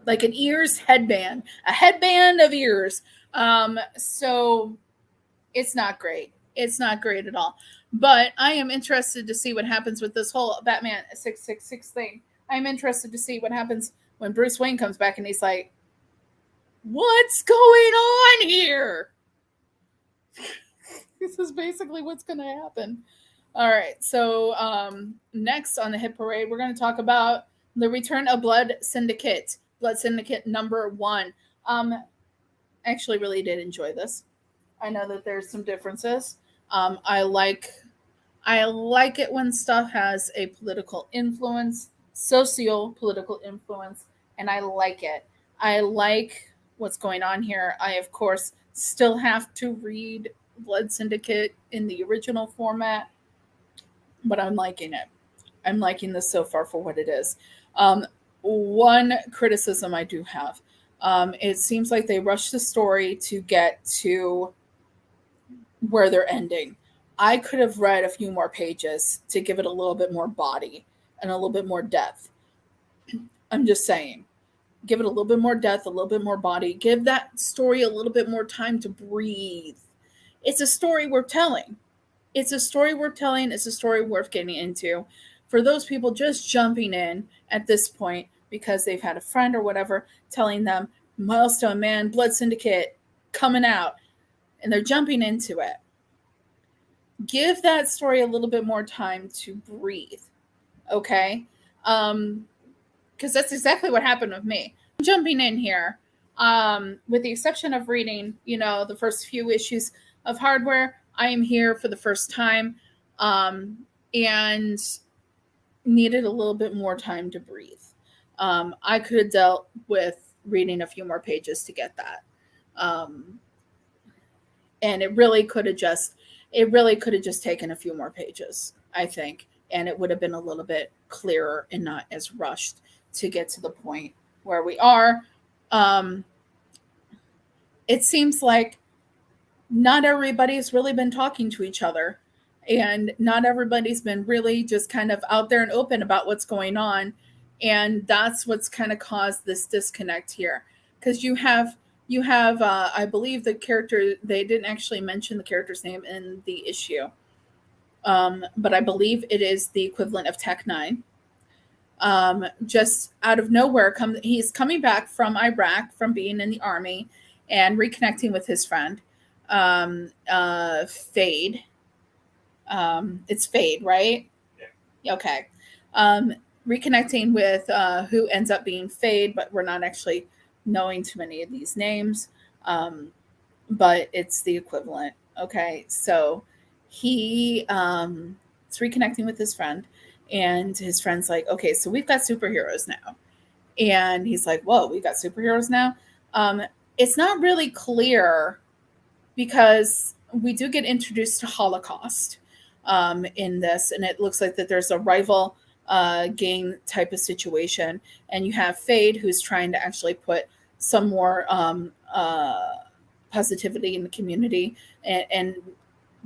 Like an ears headband, a headband of ears. So it's not great. It's not great at all. But I am interested to see what happens with this whole Batman 666 thing. I'm interested to see what happens when Bruce Wayne comes back and he's like, What's going on here? This is basically what's going to happen. All right. So next on the hit parade, we're going to talk about the return of Blood Syndicate. Blood Syndicate #1. I actually really did enjoy this. I know that there's some differences. I like it when stuff has a political influence, socio political influence, and I like it. I like what's going on here. I, of course, still have to read Blood Syndicate in the original format, but I'm liking it. I'm liking this so far for what it is. One criticism I do have, it seems like they rushed the story to get to where they're ending. I could have read a few more pages to give it a little bit more body and a little bit more depth. I'm just saying, give it a little bit more depth, a little bit more body, give that story a little bit more time to breathe. It's a story worth telling. It's a story worth telling. It's a story worth getting into. For those people just jumping in at this point because they've had a friend or whatever telling them, Milestone Man, Blood Syndicate coming out, and they're jumping into it. Give that story a little bit more time to breathe. Okay? Because that's exactly what happened with me. I'm jumping in here, with the exception of reading, the first few issues of Hardware. I am here for the first time, and needed a little bit more time to breathe. I could have dealt with reading a few more pages to get that. And it really could have just taken a few more pages, I think, and it would have been a little bit clearer and not as rushed to get to the point where we are. It seems like not everybody's really been talking to each other, and not everybody's been really just kind of out there and open about what's going on, and that's what's kind of caused this disconnect here. Because you have I believe the character, they didn't actually mention the character's name in the issue, but I believe it is the equivalent of Tech 9. Just out of nowhere, he's coming back from Iraq from being in the army and reconnecting with his friend, Fade. It's Fade, right? Yeah. Okay. Reconnecting with who ends up being Fade, but we're not actually knowing too many of these names. But it's the equivalent. Okay. So he is reconnecting with his friend, and his friend's like, okay, so we've got superheroes now. And he's like, whoa, we got superheroes now? It's not really clear, because we do get introduced to Holocaust in this, and it looks like that there's a rival gang type of situation, and you have Fade, who's trying to actually put some more positivity in the community, and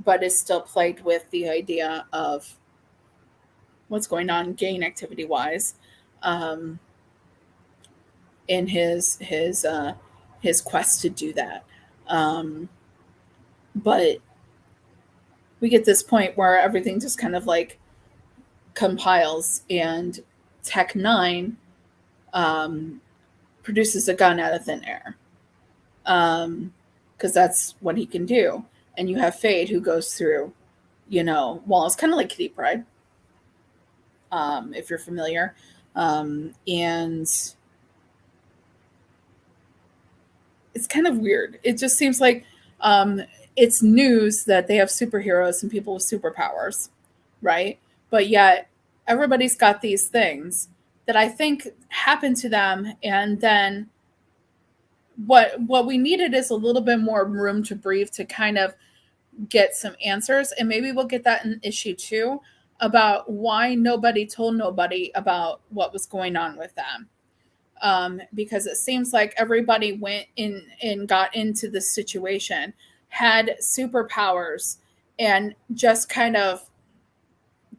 but is still plagued with the idea of what's going on gang activity wise, um, in his quest to do that. Um, but we get this point where everything just kind of like compiles, and Tech 9 um, produces a gun out of thin air, because that's what he can do. And you have Fade, who goes through, walls, kind of like Kitty Pryde, if you're familiar. And it's kind of weird. It just seems like it's news that they have superheroes and people with superpowers, right? But yet everybody's got these things that I think happen to them, and then what we needed is a little bit more room to breathe to kind of get some answers, and maybe we'll get that in issue 2 about why nobody told nobody about what was going on with them. Because it seems like everybody went in and got into this situation, had superpowers, and just kind of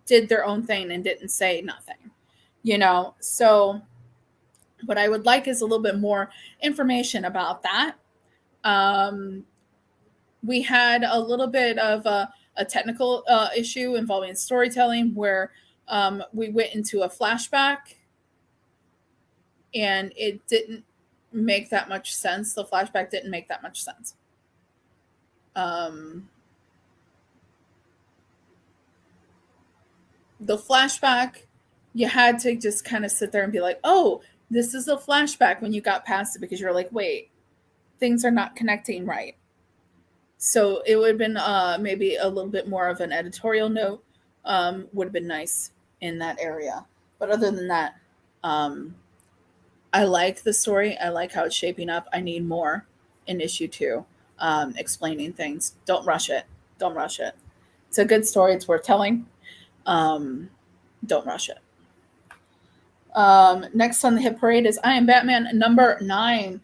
did their own thing and didn't say nothing. So what I would like is a little bit more information about that. Um, we had a little bit of a technical issue involving storytelling, where we went into a flashback, and it didn't make that much sense. The flashback didn't make that much sense. Um, the flashback, you had to just kind of sit there and be like, oh, this is a flashback when you got past it because you're like, wait, things are not connecting right. So it would have been maybe a little bit more of an editorial note, would have been nice in that area. But other than that, um, I like the story. I like how it's shaping up. I need more in issue two, explaining things. Don't rush it. Don't rush it. It's a good story. It's worth telling. Um, don't rush it. Next on the hit parade is I Am Batman number 9.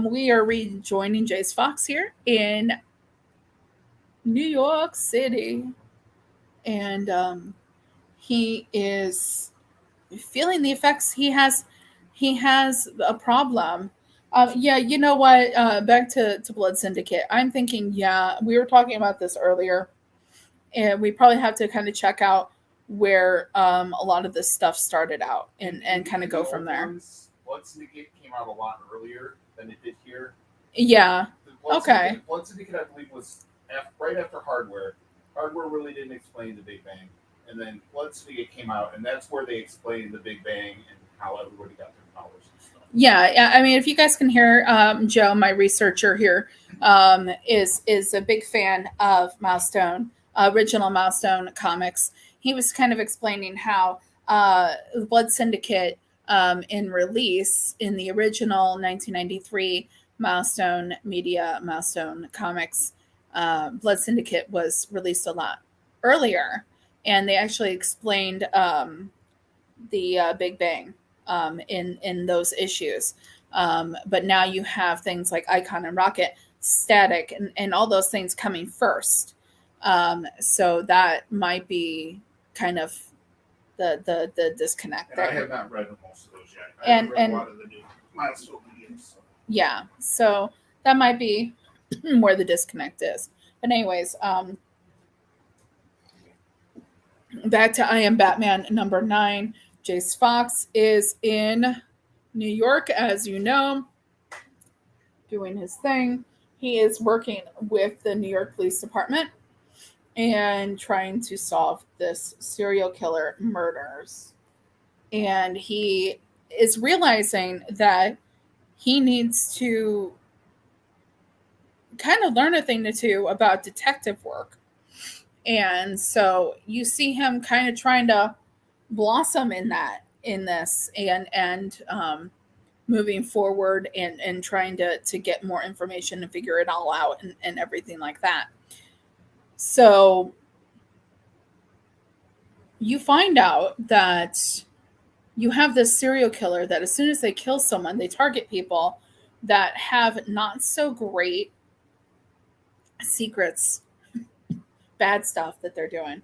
We are rejoining Jace Fox here in New York City. And he is feeling the effects. He has a problem. Yeah, you know what? Back to Blood Syndicate. I'm thinking, yeah, we were talking about this earlier, and we probably have to kind of check out where a lot of this stuff started out and kind of go from there. Blood Syndicate came out a lot earlier than it did here. Yeah. Okay. Blood Syndicate, I believe, was right after Hardware. Hardware really didn't explain the Big Bang. And then Blood Syndicate came out, and that's where they explained the Big Bang and how everybody got their powers and stuff. Yeah. I mean, if you guys can hear Joe, my researcher here, is a big fan of Milestone, original Milestone comics. He was kind of explaining how Blood Syndicate, in release in the original 1993 Milestone Media, Milestone Comics, Blood Syndicate was released a lot earlier. And they actually explained the Big Bang in those issues. But now you have things like Icon and Rocket, Static, and all those things coming first. So that might be kind of the disconnect And there. I have not read most of those yet. And read a lot of the new Milestone mediums. So. Yeah, so that might be where the disconnect is. But anyways, back to I Am Batman number 9. Jace Fox is in New York, as you know, doing his thing. He is working with the New York Police Department and trying to solve this serial killer murders. And he is realizing that he needs to kind of learn a thing or two about detective work. And so you see him kind of trying to blossom in this and moving forward and trying to get more information and figure it all out and everything like that. So you find out that you have this serial killer that as soon as they kill someone, they target people that have not so great secrets, bad stuff that they're doing.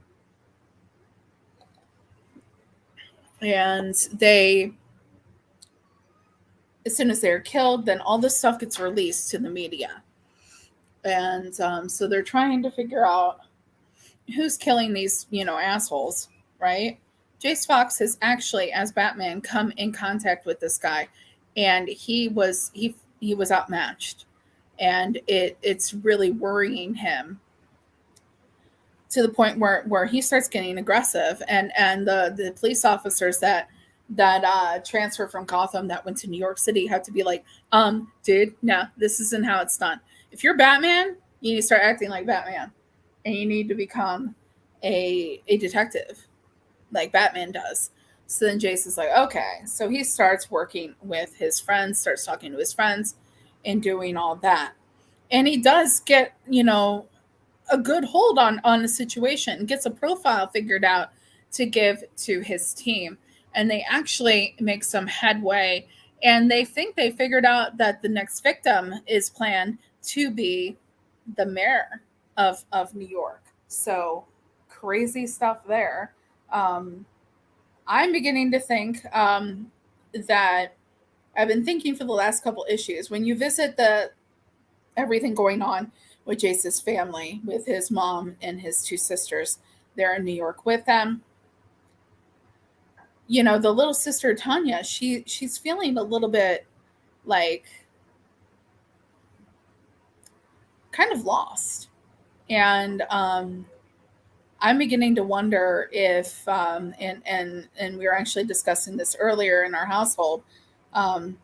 And they, as soon as they're killed, then all this stuff gets released to the media. And so they're trying to figure out who's killing these, assholes, right? Jace Fox has actually, as Batman, come in contact with this guy, and he was outmatched, and it's really worrying him to the point where he starts getting aggressive, and the police officers that transfer from Gotham that went to New York City have to be like, dude, no, this isn't how it's done. If you're Batman, you need to start acting like Batman, and you need to become a detective like Batman does. So then Jace is like, okay. So he starts working with his friends, starts talking to his friends, and doing all that. And he does get, a good hold on the situation, gets a profile figured out to give to his team. And they actually make some headway. And they think they figured out that the next victim is planned to be the mayor of New York. So crazy stuff there. I'm beginning to think that I've been thinking for the last couple issues, when you visit the everything going on with Jace's family, with his mom and his 2 sisters, they're in New York with them. The little sister Tanya, she's feeling a little bit like kind of lost. And I'm beginning to wonder if, and we were actually discussing this earlier in our household, um,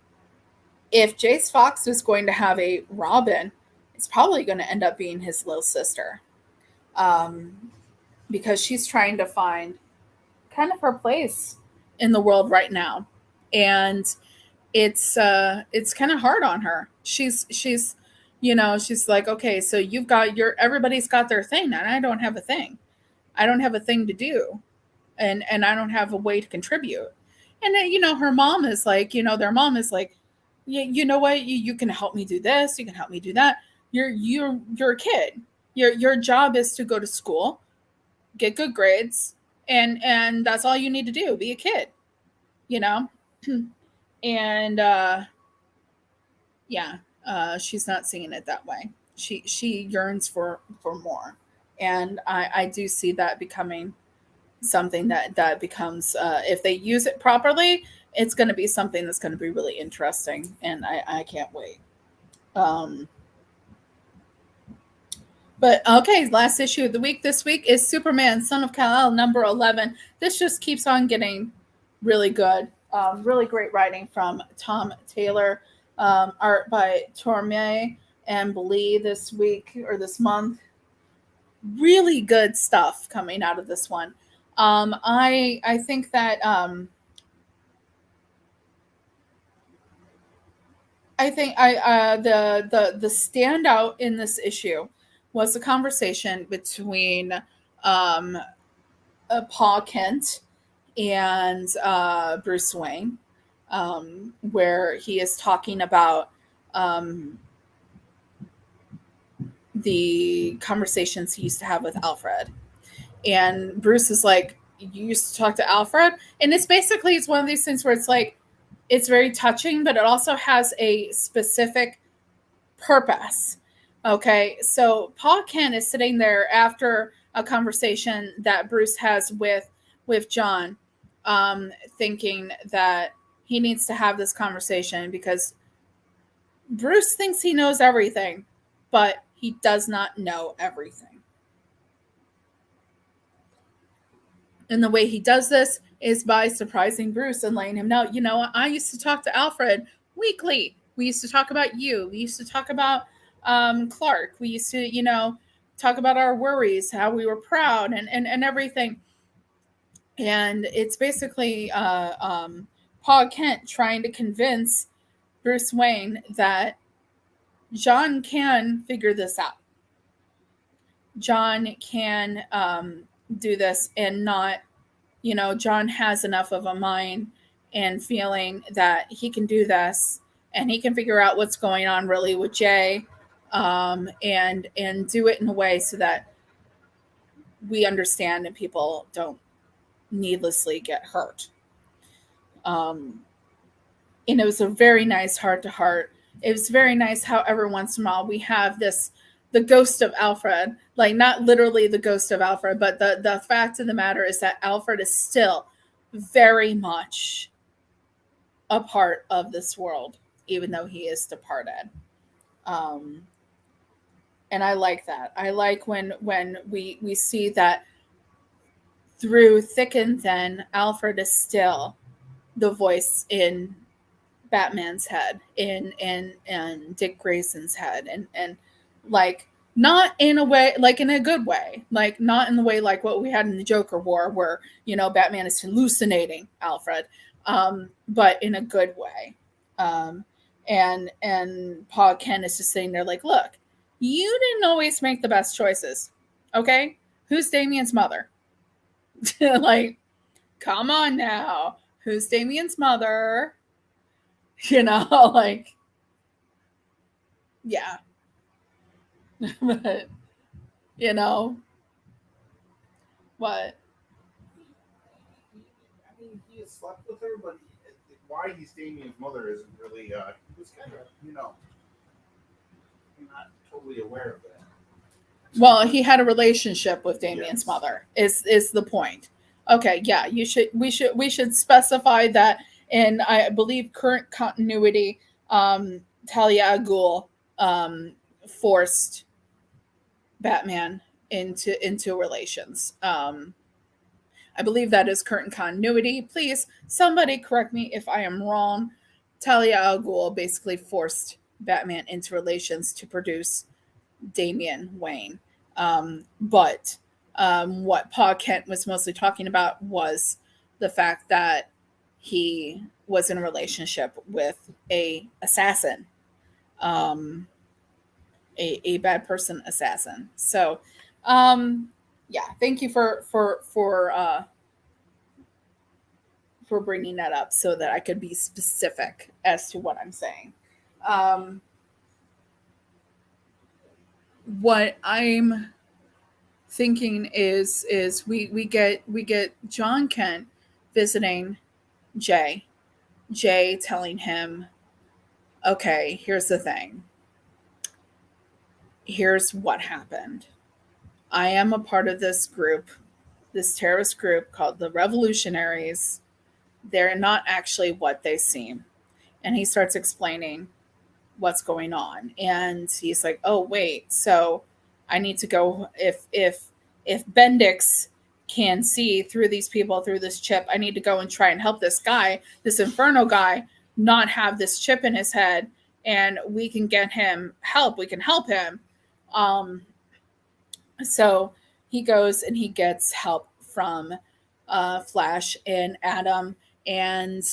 if Jace Fox is going to have a Robin, it's probably going to end up being his little sister, um, because she's trying to find kind of her place in the world right now, and it's kind of hard on her. She's she's like, okay, so you've got your everybody's got their thing, and I don't have a thing. I don't have a thing to do, and I don't have a way to contribute. And then, her mom is like, their mom is like, you know what, you can help me do this, you can help me do that. You're a kid. Your job is to go to school, get good grades, and that's all you need to do. Be a kid, you know. And yeah, she's not seeing it that way. She yearns for more, and I do see that becoming something that becomes, if they use it properly, it's going to be something that's going to be really interesting, and I can't wait. Um, but okay, last issue of the week this week is Superman, Son of Kal-El, number 11. This just keeps on getting really good. Really great writing from Tom Taylor, art by Torme and Blee this week or this month. Really good stuff coming out of this one. I think that I think the standout in this issue was the conversation between um, Paul Kent and Bruce Wayne, where he is talking about um, the conversations he used to have with Alfred. And Bruce is like, you used to talk to Alfred? And it's one of these things where it's like, it's very touching, but it also has a specific purpose. Okay, so Paul Kent is sitting there after a conversation that Bruce has with John, thinking that he needs to have this conversation because Bruce thinks he knows everything, but he does not know everything. And the way he does this is by surprising Bruce and letting him know, I used to talk to Alfred weekly. We used to talk about you. We used to talk about Clark. We used to, talk about our worries, how we were proud, and everything. And it's basically Paul Kent trying to convince Bruce Wayne that John can figure this out. John can do this and not, John has enough of a mind and feeling that he can do this and he can figure out what's going on really with Jay, and do it in a way so that we understand and people don't needlessly get hurt. Um, and it was a very nice heart to heart. It was very nice how every once in a while we have the ghost of Alfred, like not literally the ghost of Alfred, but the fact of the matter is that Alfred is still very much a part of this world, even though he is departed. Um, and I like that. I like when we see that through thick and thin, Alfred is still the voice in Batman's head, in Dick Grayson's head, and like not in a way, like in a good way, like not in the way like what we had in the Joker War, where Batman is hallucinating Alfred, but in a good way. Um, and Paul Kent is just sitting there like, look, you didn't always make the best choices, okay? Who's Damien's mother? Like, come on now, who's Damien's mother? Like, yeah. But, you know, what? I mean, he has slept with her, but why he's Damien's mother isn't really. He was kind of, not totally aware of that. Well, he had a relationship with Damien's Yes. mother. Is the point? Okay, yeah, we should specify that in, I believe, current continuity. Talia al Ghul forced Batman into relations. I believe that is current continuity. Please, somebody correct me if I am wrong. Talia al Ghul basically forced Batman into relations to produce Damian Wayne. But what Pa Kent was mostly talking about was the fact that he was in a relationship with a assassin, um, a bad person assassin. So, yeah, thank you for bringing that up so that I could be specific as to what I'm saying. Um, what I'm thinking is we get John Kent visiting Jay. Jay telling him, "Okay, here's the thing. Here's what happened. I am a part of this group, this terrorist group called the Revolutionaries. They're not actually what they seem." And he starts explaining what's going on, and he's like, "Oh wait, so I need to go. If Bendix can see through these people through this chip, I need to go and try and help this guy, this Inferno guy, not have this chip in his head, and we can get him help. We can help him." um so he goes and he gets help from Flash and Adam, and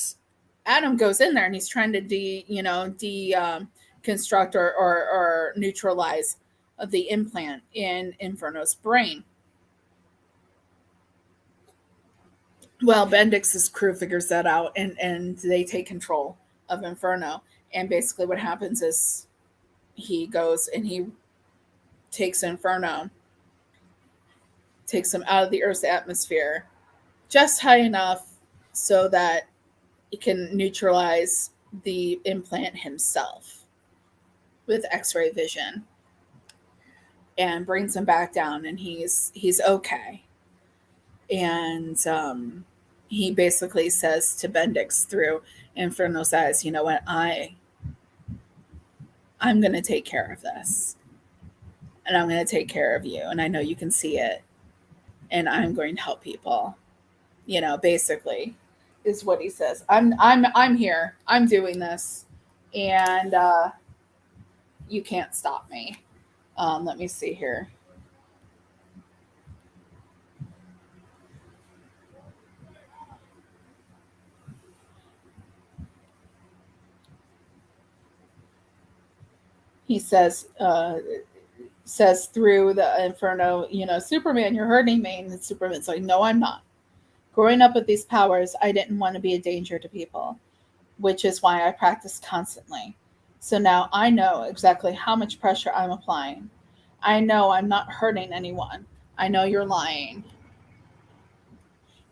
Adam goes in there and he's trying to construct or neutralize the implant in Inferno's brain. Well, Bendix's crew figures that out, and they take control of Inferno. And basically, what happens is he goes and he takes Inferno, takes him out of the Earth's atmosphere just high enough so that it can neutralize the implant himself with X-ray vision, and brings him back down, and he's okay. And he basically says to Bendix through Inferno's eyes, "You know what? I'm going to take care of this, and I'm going to take care of you, and I know you can see it, and I'm going to help people." Basically, is what he says. I'm here. I'm doing this, and you can't stop me. Let me see here. He says through the Inferno, "Superman, you're hurting me." And Superman's like, "No, I'm not. Growing up with these powers, I didn't want to be a danger to people, which is why I practice constantly. So now I know exactly how much pressure I'm applying. I know I'm not hurting anyone. I know you're lying.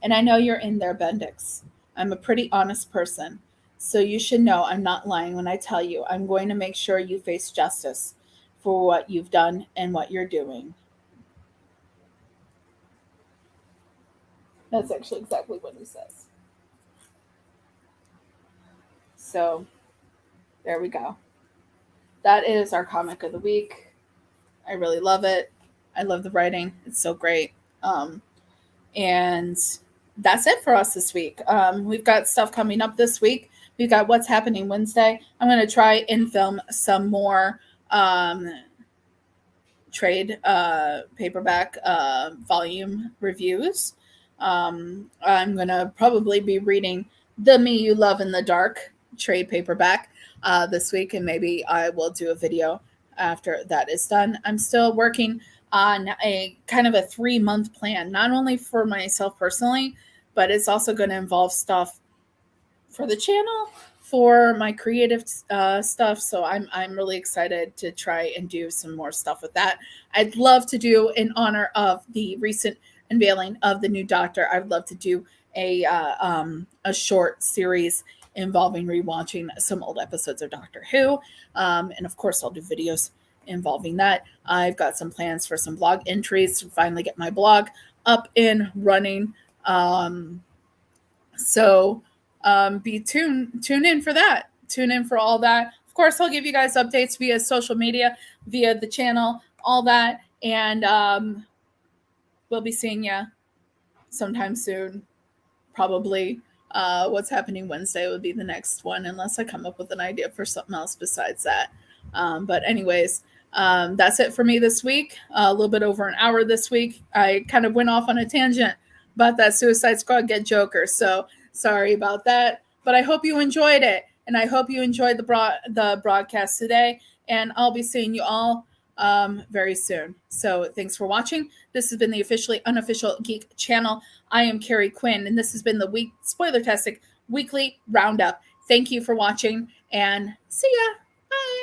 And I know you're in there, Bendix. I'm a pretty honest person. So you should know I'm not lying when I tell you I'm going to make sure you face justice for what you've done and what you're doing." That's actually exactly what he says. So there we go. That is our comic of the week. I really love it. I love the writing. It's so great. And that's it for us this week. We've got stuff coming up this week. We've got What's Happening Wednesday. I'm going to try and film some more trade paperback volume reviews. I'm going to probably be reading The Me You Love in the Dark trade paperback this week, and maybe I will do a video after that is done. I'm still working on a kind of a 3-month plan, not only for myself personally, but it's also going to involve stuff for the channel, for my creative stuff. So I'm really excited to try and do some more stuff with that. I'd love to do, in honor of the recent unveiling of the new Doctor, I'd love to do a short series involving rewatching some old episodes of Doctor Who, and of course I'll do videos involving that. I've got some plans for some blog entries to finally get my blog up and running. So tune in for that. Tune in for all that. course, I'll give you guys updates via social media, via the channel, all that. And we'll be seeing you sometime soon. Probably what's happening Wednesday would be the next one, unless I come up with an idea for something else besides that. But anyways, that's it for me this week. A little bit over an hour this week. I kind of went off on a tangent about that Suicide Squad Get Joker, so sorry about that. But I hope you enjoyed it, and I hope you enjoyed the broadcast today. And I'll be seeing you all very soon. So thanks for watching. This has been the officially unofficial Geek Channel. I am Carrie Quinn, and this has been the Spoilertastic Weekly Roundup. Thank you for watching, and see ya. Bye.